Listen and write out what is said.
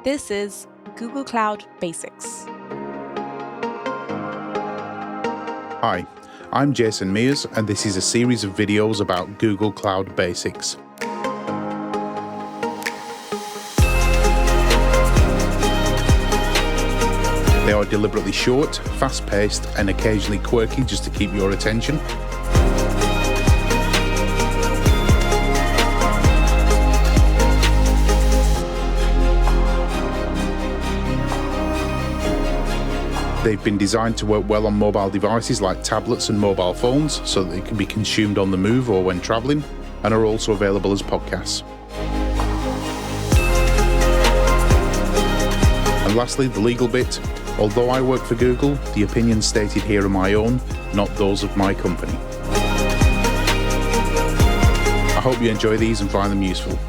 This is Google Cloud Basics. Hi, I'm Jason Meers, and this is a series of videos about Google Cloud Basics. They are deliberately short, fast-paced, and occasionally quirky just to keep your attention. They've been designed to work well on mobile devices like tablets and mobile phones so that they can be consumed on the move or when traveling, and are also available as podcasts. And lastly, the legal bit. Although I work for Google, the opinions stated here are my own, not those of my company. I hope you enjoy these and find them useful.